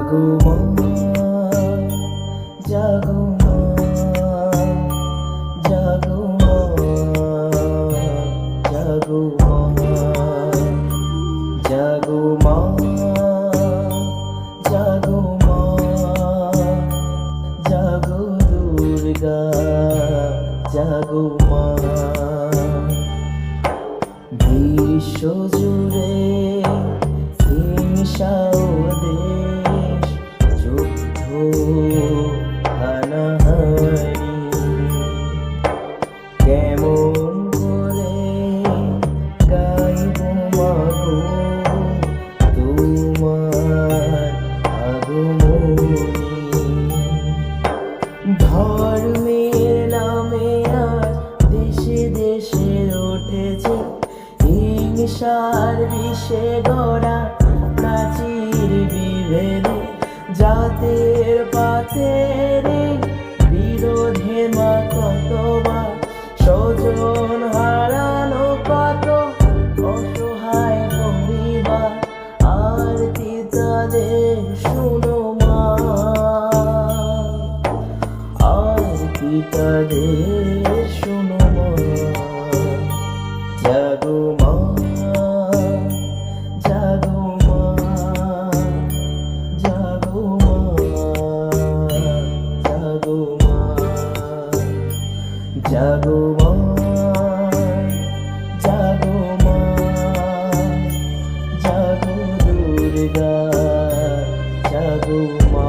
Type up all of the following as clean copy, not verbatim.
জাগো মা, জাগো মা, জাগো মা, জাগো মা, জাগো মা, জাগো মা, জাগো দুর্গা, জাগো মা। বিশ্ব জুড়ে হিংসা ও দেশ, যুদ্ধ হানাহানি, কেমন করে গাইব মাগো তোমার আগমনী। ধর্মের নামে আর দেশে দেশে উঠেছে হিংসার বিষে গড়া প্রাচীর বিভেদে, জাতের পাতের বিরোধে মা কতবার স্বজন হারানো, কত অসহায় পরিবার আরতি তাদের শুনো মা, আরতি তাদের শুনো মা। জাগো মা, জাগো মা, জাগো মা, জাগো মা, জাগো মা, জাগো মা, জাগো দুর্গা, জাগো মা।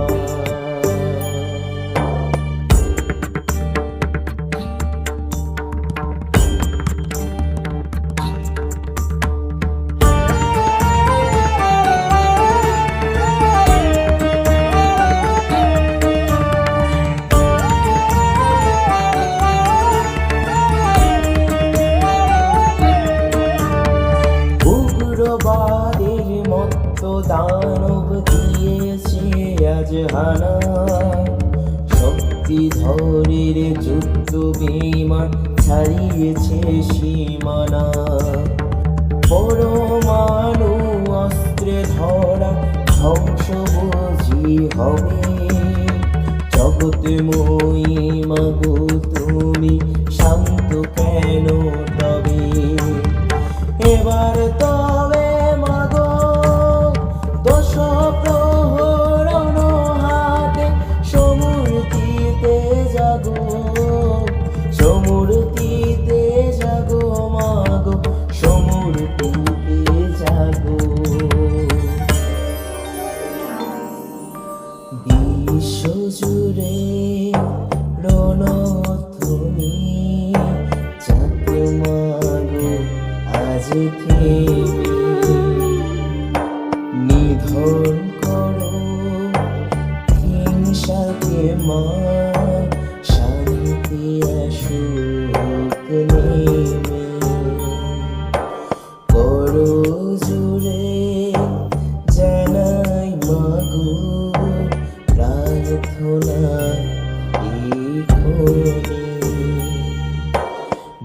উগ্রবাদের মতো দানব দিয়েছে আজ হানা, শক্তিধরের যুদ্ধ বিমান ছাড়িয়েছে সীমানা, পরমাণু অস্ত্রে ধরা ধ্বংস বুঝি হবে, জগৎময়ী মাগো তুমি শান্ত কেন তবে। এবার তবে মাগো দোষ প্রহরণ হাতে সমূর্তিতে জাগো, সমূর্তিতে জাগো মাগো, সমূর্তিতে জাগো। বিশ্ব জুড়ে রণধ্বনি জাগো মাগো আজ থেমে, নিধন করো হিংসাকে মা, শান্তি আসুক নেমে। করো জুড়ে জানাই মাগো প্রার্থনা এখনি,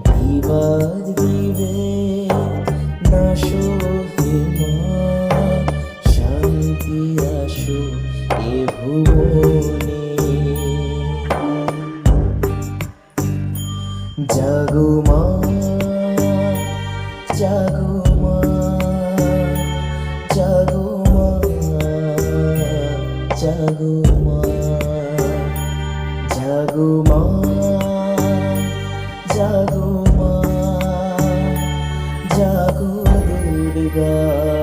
বিবাদ বিভেদ নাশো হে মা, শান্তি আসো এ ভুবনে। জাগো মা, জাগো মা, জাগো মা, জাগো মা, জাগো মা, জাগো মা, জাগো দুর্গা।